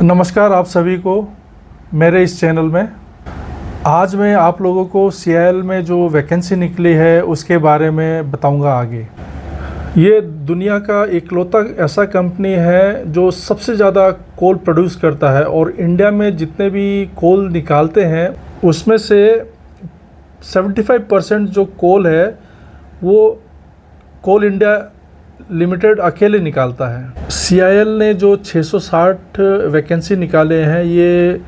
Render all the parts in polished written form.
नमस्कार आप सभी को मेरे इस चैनल में। आज मैं आप लोगों को सीआईएल में जो वैकेंसी निकली है उसके बारे में बताऊंगा आगे। ये दुनिया का इकलौता ऐसा कंपनी है जो सबसे ज़्यादा कोल प्रोड्यूस करता है और इंडिया में जितने भी कोल निकालते हैं उसमें से 75% जो कोल है वो कोल इंडिया लिमिटेड अकेले निकालता है। सीआईएल ने जो 660 वैकेंसी निकाले हैं ये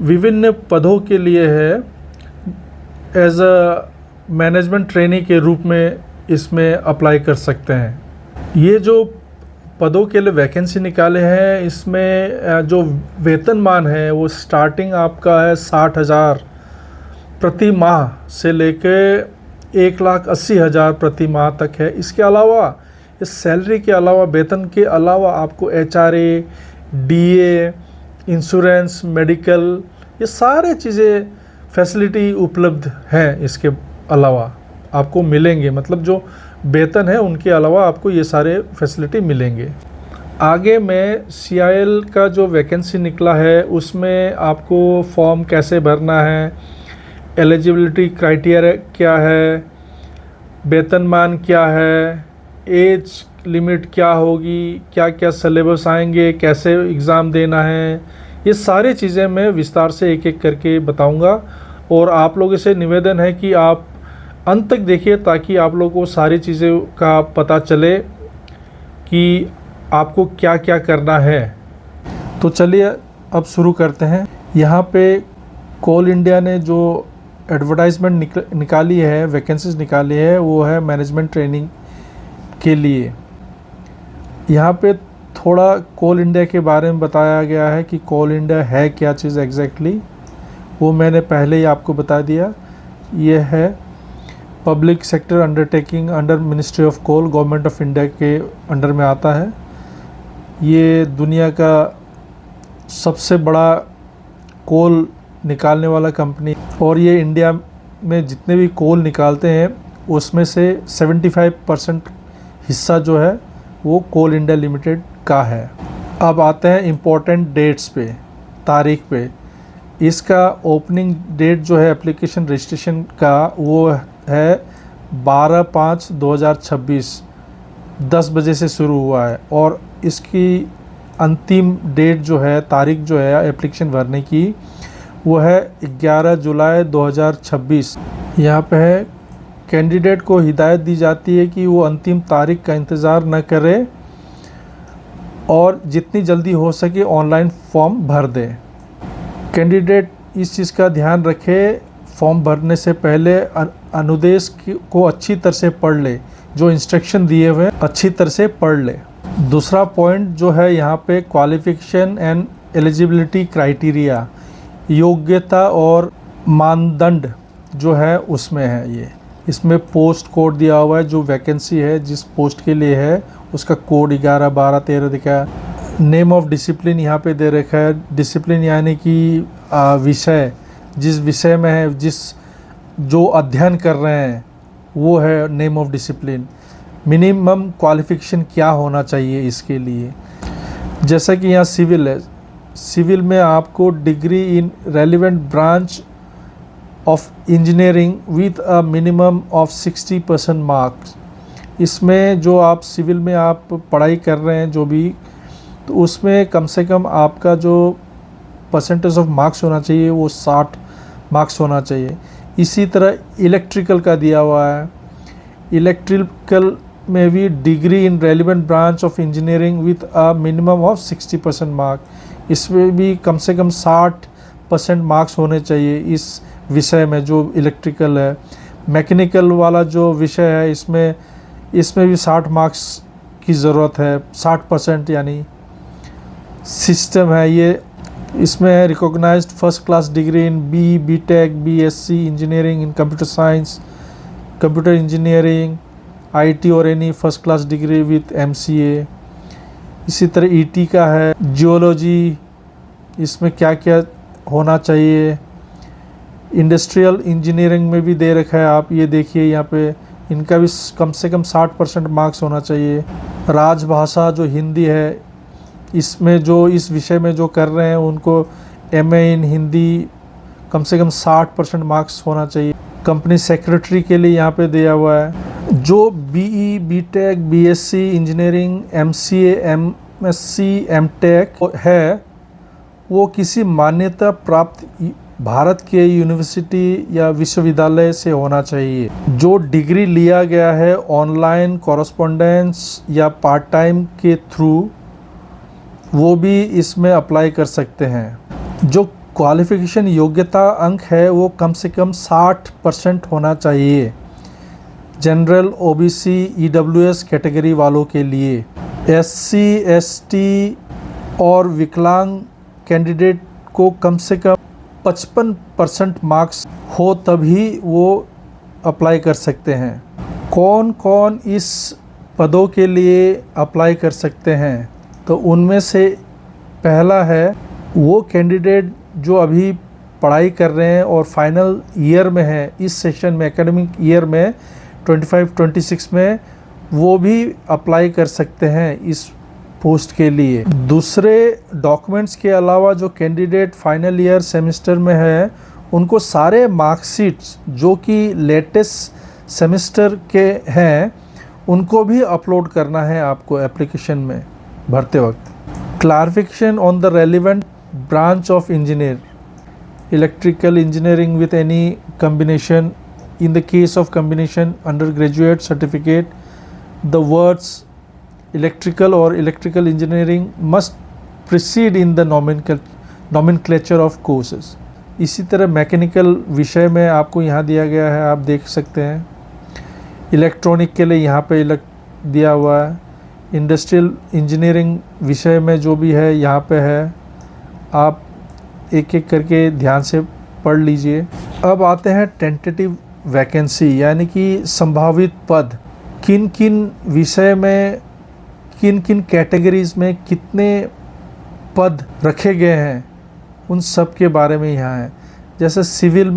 विभिन्न पदों के लिए है। एज अ मैनेजमेंट ट्रेनी के रूप में इसमें अप्लाई कर सकते हैं। ये जो पदों के लिए वैकेंसी निकाले हैं इसमें जो वेतनमान है वो स्टार्टिंग आपका है 60,000 प्रति माह से लेके 1,80,000 प्रति माह तक है। इसके अलावा इस सैलरी के अलावा वेतन के अलावा आपको एचआरए, डीए, इंश्योरेंस, मेडिकल ये सारे चीज़ें फैसिलिटी उपलब्ध हैं। इसके अलावा आपको मिलेंगे, मतलब जो वेतन है उनके अलावा आपको ये सारे फैसिलिटी मिलेंगे। आगे मैं सीआईएल का जो वैकेंसी निकला है उसमें आपको फॉर्म कैसे भरना है, एलिजिबिलिटी क्राइटेरिया क्या है, वेतनमान क्या है, एज लिमिट क्या होगी, क्या क्या सिलेबस आएंगे, कैसे एग्ज़ाम देना है, ये सारी चीज़ें मैं विस्तार से एक एक करके बताऊंगा। और आप लोगों से निवेदन है कि आप अंत तक देखिए ताकि आप लोगों को सारी चीज़ों का पता चले कि आपको क्या क्या करना है। तो चलिए अब शुरू करते हैं। यहाँ पे कोल इंडिया ने जो एडवर्टाइजमेंट निकाली है, वैकेंसीज निकाली है, वो है मैनेजमेंट ट्रेनिंग के लिए। यहाँ पे थोड़ा कोल इंडिया के बारे में बताया गया है कि कोल इंडिया है क्या चीज़ एग्जैक्टली, वो मैंने पहले ही आपको बता दिया। ये है public sector undertaking under ministry of coal, government of India के अंडर में आता है। ये दुनिया का सबसे बड़ा कोल निकालने वाला कंपनी, और ये इंडिया में जितने भी कोल निकालते हैं उसमें से 75% हिस्सा जो है वो कोल इंडिया लिमिटेड का है। अब आते हैं इम्पोर्टेंट डेट्स पे, तारीख पे। इसका ओपनिंग डेट जो है एप्लीकेशन रजिस्ट्रेशन का वो है 12/5/2026, 10 बजे से शुरू हुआ है। और इसकी अंतिम डेट जो है, तारीख जो है एप्लीकेशन भरने की, वो है 11 जुलाई 2026। यहाँ पे है कैंडिडेट को हिदायत दी जाती है कि वो अंतिम तारीख का इंतज़ार न करे और जितनी जल्दी हो सके ऑनलाइन फॉर्म भर दे। कैंडिडेट इस चीज़ का ध्यान रखे, फॉर्म भरने से पहले अनुदेश को अच्छी तरह से पढ़ ले, जो इंस्ट्रक्शन दिए हुए अच्छी तरह से पढ़ ले। दूसरा पॉइंट जो है यहाँ पे क्वालिफिकेशन एंड एलिजिबिलिटी क्राइटेरिया, योग्यता और मानदंड जो है उसमें है। ये इसमें पोस्ट कोड दिया हुआ है, जो वैकेंसी है जिस पोस्ट के लिए है उसका कोड 11, 12, 13 दिखा है। नेम ऑफ डिसिप्लिन यहाँ पे दे रखा है। डिसिप्लिन यानी कि विषय, जिस विषय में है, जो अध्ययन कर रहे हैं वो है name of discipline. Minimum qualification क्या होना चाहिए इसके लिए, जैसा कि यहाँ सिविल है, सिविल में आपको degree in relevant branch of engineering with a minimum of 60% marks. इसमें जो आप सिविल में आप पढ़ाई कर रहे हैं जो भी, तो उसमें कम से कम आपका जो परसेंटेज ऑफ मार्क्स होना चाहिए वो 60 मार्क्स होना चाहिए। इसी तरह इलेक्ट्रिकल का दिया हुआ है, इलेक्ट्रिकल में भी degree in relevant branch of engineering with a minimum of 60% mark. इसमें भी कम से कम 60% मार्क्स होने चाहिए इस विषय में जो इलेक्ट्रिकल है। मैकेनिकल वाला जो विषय है इसमें भी 60 मार्क्स की ज़रूरत है, 60% यानी सिस्टम है ये। इसमें है recognised first class degree in BTech, BSc engineering in computer science, computer engineering, IT और any first class degree with MCA. इसी तरह ईटी का है, जियोलॉजी, इसमें क्या क्या होना चाहिए। इंडस्ट्रियल इंजीनियरिंग में भी दे रखा है, आप ये देखिए यहाँ पे इनका भी कम से कम 60% मार्क्स होना चाहिए। राजभाषा जो हिंदी है इसमें जो इस विषय में जो कर रहे हैं उनको MA इन हिंदी कम से कम 60% मार्क्स होना चाहिए। कंपनी सेक्रेटरी के लिए यहाँ पे दिया हुआ है। जो BE BTech BSc engineering MCA MSc MTech है वो किसी मान्यता प्राप्त भारत के यूनिवर्सिटी या विश्वविद्यालय से होना चाहिए। जो डिग्री लिया गया है ऑनलाइन कॉरेस्पॉन्डेंस या पार्ट टाइम के थ्रू वो भी इसमें अप्लाई कर सकते हैं। जो क्वालिफिकेशन योग्यता अंक है वो कम से कम 60% होना चाहिए जनरल OBC EWS कैटेगरी वालों के लिए। SC ST और विकलांग कैंडिडेट को कम से कम 55% मार्क्स हो तभी वो अप्लाई कर सकते हैं। कौन कौन इस पदों के लिए अप्लाई कर सकते हैं? तो उनमें से पहला है वो कैंडिडेट जो अभी पढ़ाई कर रहे हैं और फाइनल ईयर में है, इस सेशन में एकेडमिक ईयर में 25-26 में, वो भी अप्लाई कर सकते हैं इस पोस्ट के लिए। दूसरे डॉक्यूमेंट्स के अलावा जो कैंडिडेट फाइनल ईयर सेमेस्टर में है उनको सारे मार्कशीट्स जो कि लेटेस्ट सेमेस्टर के हैं उनको भी अपलोड करना है आपको एप्लीकेशन में भरते वक्त। Clarification on the relevant branch of engineer, electrical engineering with any combination. In the case of combination undergraduate certificate, the words electrical or electrical engineering must precede in the nomenclature of courses. इसी तरह mechanical विषय में आपको यहाँ दिया गया है, आप देख सकते हैं। इलेक्ट्रॉनिक के लिए यहाँ पे दिया हुआ है। इंडस्ट्रियल इंजीनियरिंग विषय में जो भी है यहाँ पे है, आप एक एक करके ध्यान से पढ़ लीजिए। अब आते हैं टेंटेटिव वैकेंसी, यानी कि संभावित पद। किन किन विषय में किन किन कैटेगरीज में कितने पद रखे गए हैं उन सब के बारे में यहाँ है। जैसे सिविल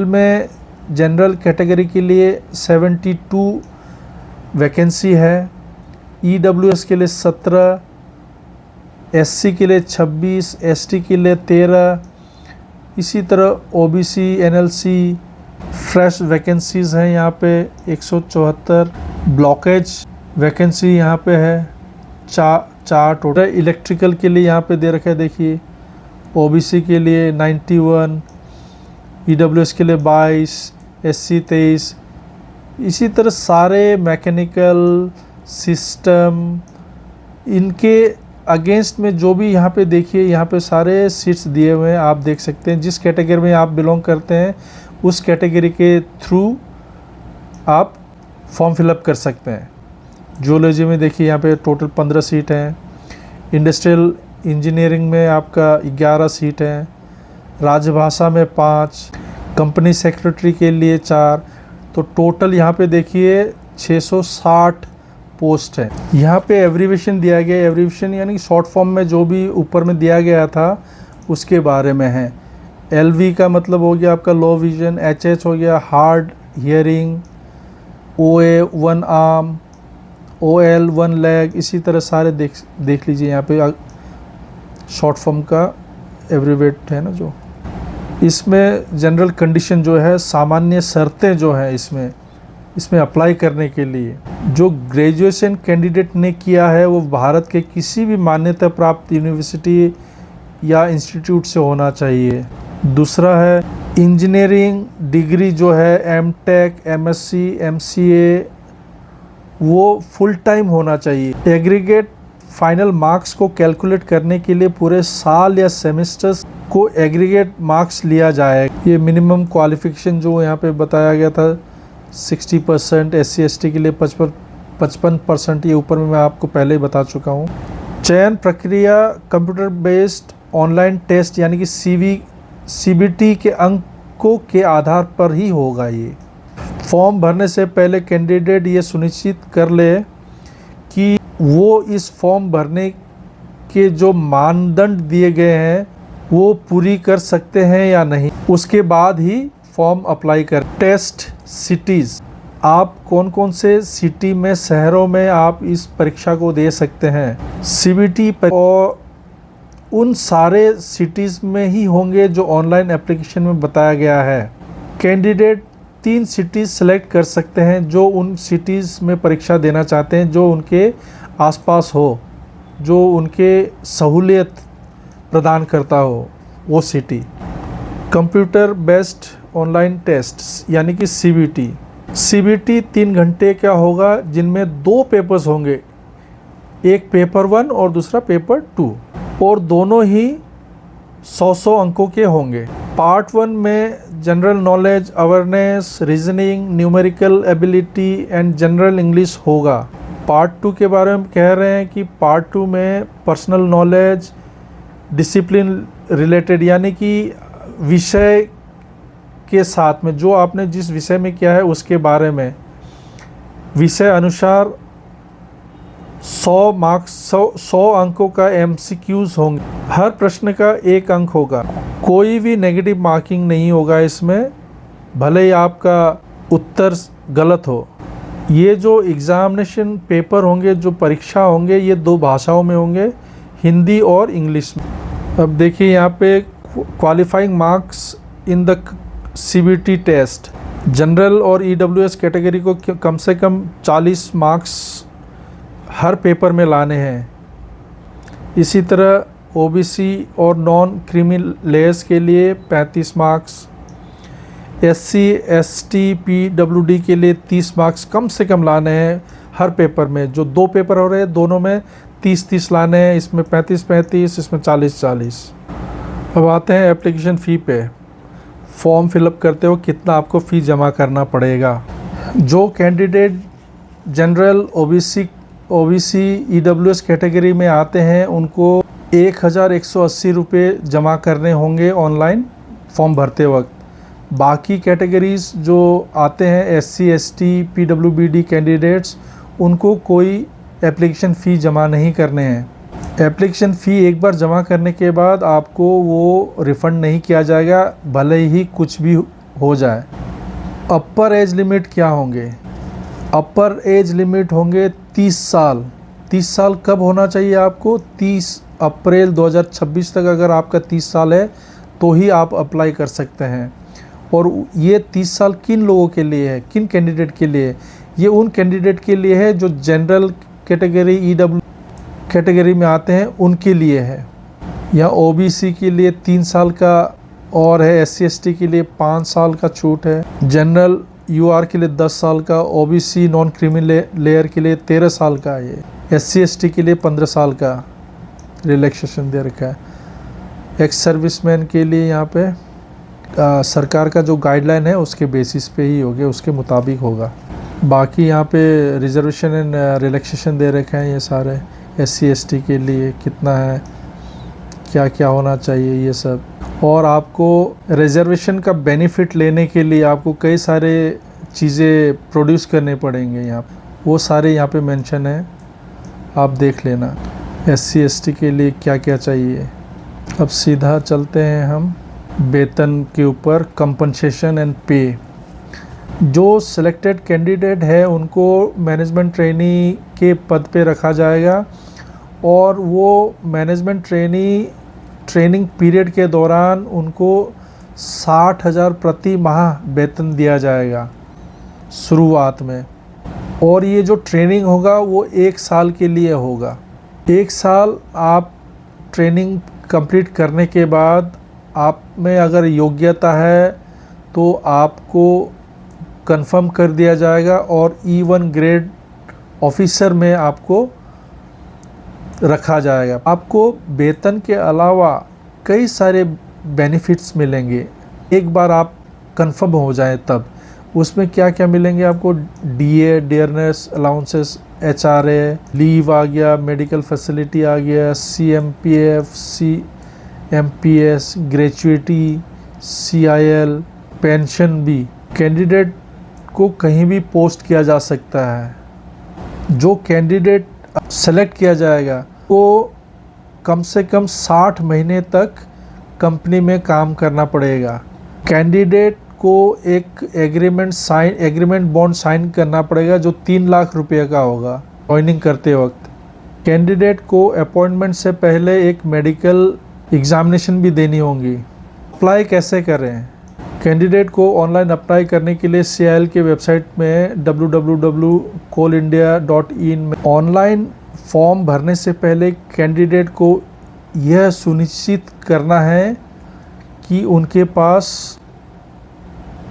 में जनरल कैटेगरी के लिए 72 वैकेंसी है, EWS के लिए 17, SC के लिए 26, ST के लिए 13, इसी तरह OBC NLC फ्रेश वैकेंसीज़ हैं यहाँ पे 174। ब्लॉकेज वैकेंसी यहाँ पे है चार टोटल। इलेक्ट्रिकल के लिए यहाँ पे दे रखा है, देखिए OBC के लिए 91, EWS के लिए 22, SC 23। इसी तरह सारे मैकेनिकल सिस्टम इनके अगेंस्ट में जो भी यहाँ पे देखिए, यहाँ पे सारे सीट्स दिए हुए हैं, आप देख सकते हैं। जिस कैटेगरी में आप बिलोंग करते हैं उस कैटेगरी के थ्रू आप फॉर्म फिलअप कर सकते हैं। जूलॉजी में देखिए यहाँ पे टोटल 15 सीट हैं। इंडस्ट्रियल इंजीनियरिंग में आपका 11 सीट हैं। राजभाषा में 5, कंपनी सेक्रेटरी के लिए 4। तो टोटल यहाँ पे देखिए 660 पोस्ट है। यहाँ पे एब्रीविएशन दिया गया है। एब्रीविएशन यानी कि शॉर्ट फॉर्म में जो भी ऊपर में दिया गया था उसके बारे में है। LV का मतलब हो गया आपका लो विजन, HH हो गया hard hearing, OA 1 arm, OL 1 leg. इसी तरह सारे देख लीजिए यहाँ पे शॉर्ट फॉर्म का एब्रीवेट है ना। जो इसमें जनरल कंडीशन जो है, सामान्य शर्तें जो है इसमें अप्लाई करने के लिए, जो ग्रेजुएशन कैंडिडेट ने किया है वो भारत के किसी भी मान्यता प्राप्त यूनिवर्सिटी या इंस्टीट्यूट से होना चाहिए। दूसरा है इंजीनियरिंग डिग्री जो है MTech MSc MCA वो फुल टाइम होना चाहिए। एग्रीगेट फाइनल मार्क्स को कैलकुलेट करने के लिए पूरे साल या सेमेस्टर्स को एग्रीगेट मार्क्स लिया जाएगा। ये मिनिमम क्वालिफिकेशन जो यहाँ पे बताया गया था 60%, SC ST के लिए 55%, ये ऊपर में मैं आपको पहले ही बता चुका हूँ। चयन प्रक्रिया कंप्यूटर बेस्ड ऑनलाइन टेस्ट यानी कि CBT के अंकों के आधार पर ही होगा। ये फॉर्म भरने से पहले कैंडिडेट ये सुनिश्चित कर ले कि वो इस फॉर्म भरने के जो मानदंड दिए गए हैं वो पूरी कर सकते हैं या नहीं, उसके बाद ही फॉर्म अप्लाई कर। टेस्ट सिटीज़ आप कौन कौन से सिटी में, शहरों में आप इस परीक्षा को दे सकते हैं। सीबीटी और उन सारे सिटीज़ में ही होंगे जो ऑनलाइन एप्लीकेशन में बताया गया है। कैंडिडेट 3 सिटीज़ सेलेक्ट कर सकते हैं जो उन सिटीज़ में परीक्षा देना चाहते हैं, जो उनके आसपास हो, जो उनके सहूलियत प्रदान करता हो वो city. Computer based online test यानी कि सीबीटी। सीबीटी 3 घंटे का होगा जिनमें 2 पेपर्स होंगे, एक पेपर 1 और दूसरा पेपर 2, और दोनों ही 100 अंकों के होंगे। पार्ट 1 में general knowledge, awareness, reasoning, numerical ability and general English होगा। पार्ट 2 के बारे में कह रहे हैं कि पार्ट 2 में पर्सनल नॉलेज, डिसिप्लिन रिलेटेड यानी कि विषय के साथ में जो आपने जिस विषय में किया है उसके बारे में विषय अनुसार 100 अंकों का MCQs होंगे। हर प्रश्न का 1 अंक होगा। कोई भी नेगेटिव मार्किंग नहीं होगा इसमें, भले ही आपका उत्तर गलत हो। ये जो एग्ज़ामिनेशन पेपर होंगे, जो परीक्षा होंगे, ये 2 भाषाओं में होंगे, हिंदी और इंग्लिश में। अब देखिए यहाँ पे qualifying marks in the CBT test. General और EWS कैटेगरी को कम से कम 40 मार्क्स हर पेपर में लाने हैं। इसी तरह OBC और नॉन क्रीमी लेयर्स के लिए 35 मार्क्स, SC ST PWD के लिए 30 मार्क्स कम से कम लाने हैं हर पेपर में। जो 2 पेपर हो रहे हैं दोनों में 30-30 लाने हैं, इसमें 35-35, इसमें 40-40। अब आते हैं एप्लीकेशन फ़ी पे। फॉर्म फिलअप करते हो कितना आपको फ़ी जमा करना पड़ेगा। जो candidate general, OBC EWS category में आते हैं उनको 1180 रुपये जमा करने होंगे ऑनलाइन फॉर्म भरते वक्त। बाकी कैटेगरीज जो आते हैं SC ST PWD कैंडिडेट्स, उनको कोई एप्लीकेशन फ़ी जमा नहीं करने हैं। एप्लीकेशन फ़ी एक बार जमा करने के बाद आपको वो रिफ़ंड नहीं किया जाएगा, भले ही कुछ भी हो जाए। अपर एज लिमिट क्या होंगे? अपर एज लिमिट होंगे 30 साल। 30 साल कब होना चाहिए आपको? 30 अप्रैल 2026 तक अगर आपका 30 साल है तो ही आप अप्लाई कर सकते हैं। और ये 30 साल किन लोगों के लिए है, किन कैंडिडेट के लिए? ये उन कैंडिडेट के लिए है जो जनरल कैटेगरी, EW कैटेगरी में आते हैं, उनके लिए है। यहाँ OBC के लिए 3 साल का और है, SC ST के लिए 5 साल का छूट है, जनरल UR के लिए 10 साल का, OBC नॉन क्रीमी लेयर के लिए 13 साल का है, ये SC ST के लिए 15 साल का रिलैक्सेशन दे रखा है। एक्स सर्विसमैन के लिए यहाँ पे सरकार का जो गाइडलाइन है उसके बेसिस पे ही होगा, उसके मुताबिक होगा। बाकी यहाँ पे रिजर्वेशन एंड रिलैक्सेशन दे रखे हैं ये सारे। SC ST के लिए कितना है, क्या क्या होना चाहिए, ये सब। और आपको रिजर्वेशन का बेनिफिट लेने के लिए आपको कई सारे चीज़ें प्रोड्यूस करने पड़ेंगे यहाँ, वो सारे यहाँ पे मेंशन है, आप देख लेना। SC ST के लिए क्या क्या चाहिए। अब सीधा चलते हैं हम वेतन के ऊपर, कंपनसेशन एंड पे। जो सिलेक्टेड कैंडिडेट है उनको मैनेजमेंट ट्रेनी के पद पे रखा जाएगा और वो मैनेजमेंट ट्रेनिंग पीरियड के दौरान उनको 60,000 प्रति माह वेतन दिया जाएगा शुरुआत में। और ये जो ट्रेनिंग होगा वो 1 साल के लिए होगा। 1 साल आप ट्रेनिंग कंप्लीट करने के बाद आप में अगर योग्यता है तो आपको कंफर्म कर दिया जाएगा और E1 ग्रेड ऑफिसर में आपको रखा जाएगा। आपको वेतन के अलावा कई सारे बेनिफिट्स मिलेंगे एक बार आप कंफर्म हो जाएं तब। उसमें क्या क्या मिलेंगे आपको? DA dearness allowances, HRA leave आ गया, मेडिकल फैसिलिटी आ गया, CMPF, CMPS, gratuity, CIL, pension भी। कैंडिडेट को कहीं भी पोस्ट किया जा सकता है। जो कैंडिडेट सेलेक्ट किया जाएगा वो कम से कम 60 महीने तक कंपनी में काम करना पड़ेगा। कैंडिडेट आपको एक एग्रीमेंट बॉन्ड साइन करना पड़ेगा जो 3 लाख रुपये का होगा ज्वाइनिंग करते वक्त। कैंडिडेट को अपॉइंटमेंट से पहले एक मेडिकल एग्जामिनेशन भी देनी होगी। अप्लाई कैसे करें? कैंडिडेट को ऑनलाइन अप्लाई करने के लिए CIL के वेबसाइट में www.coalindia.in में ऑनलाइन फॉर्म भरने से पहले कैंडिडेट को यह सुनिश्चित करना है कि उनके पास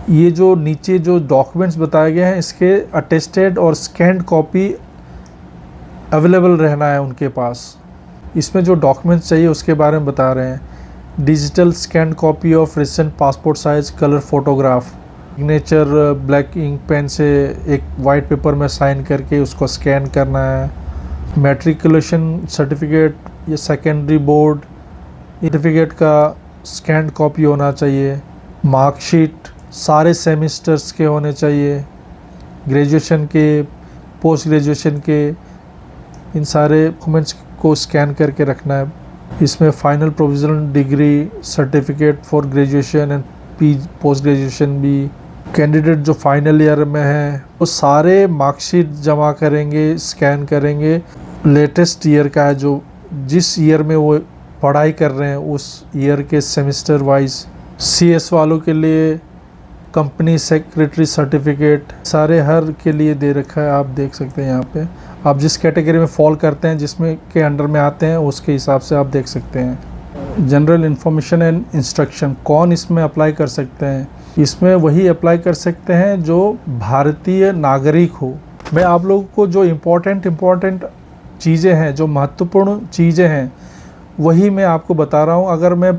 ये जो नीचे जो डॉक्यूमेंट्स बताए गए हैं इसके अटेस्टेड और स्कैन्ड कॉपी अवेलेबल रहना है उनके पास। इसमें जो डॉक्यूमेंट्स चाहिए उसके बारे में बता रहे हैं। Digital scan copy of recent passport size colour photograph, signature black ink pen से एक वाइट पेपर में साइन करके उसको स्कैन करना है। मैट्रिकुलेशन सर्टिफिकेट या सेकेंडरी बोर्ड सर्टिफिकेट का स्कैन कॉपी होना चाहिए। मार्कशीट सारे सेमेस्टर्स के होने चाहिए, ग्रेजुएशन के, पोस्ट ग्रेजुएशन के, इन सारे डॉक्यूमेंट्स को स्कैन करके रखना है। इसमें final provisional degree certificate for graduation and post graduation भी। कैंडिडेट जो फाइनल ईयर में है वो सारे मार्कशीट जमा करेंगे, स्कैन करेंगे। लेटेस्ट ईयर का है, जो जिस ईयर में वो पढ़ाई कर रहे हैं उस ईयर के सेमेस्टर वाइज। CS वालों के लिए कंपनी सेक्रेटरी सर्टिफिकेट सारे हर के लिए दे रखा है। आप देख सकते हैं यहाँ पे आप जिस कैटेगरी में फॉल करते हैं, जिसमें के अंडर में आते हैं, उसके हिसाब से आप देख सकते हैं। जनरल इन्फॉर्मेशन एंड इंस्ट्रक्शन कौन इसमें अप्लाई कर सकते हैं? इसमें वही अप्लाई कर सकते हैं जो भारतीय नागरिक हो। मैं आप लोगों को जो इम्पोर्टेंट चीज़ें हैं, जो महत्वपूर्ण चीज़ें हैं, वही मैं आपको बता रहा हूँ। अगर मैं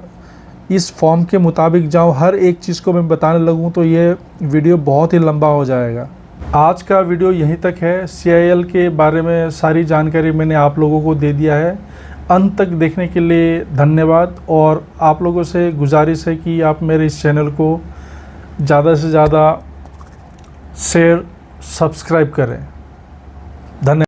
इस फॉर्म के मुताबिक जाऊँ, हर एक चीज़ को मैं बताने लगूँ तो ये वीडियो बहुत ही लंबा हो जाएगा। आज का वीडियो यहीं तक है। CIL के बारे में सारी जानकारी मैंने आप लोगों को दे दिया है। अंत तक देखने के लिए धन्यवाद, और आप लोगों से गुजारिश है कि आप मेरे इस चैनल को ज़्यादा से ज़्यादा शेयर, सब्सक्राइब करें। धन्यवाद।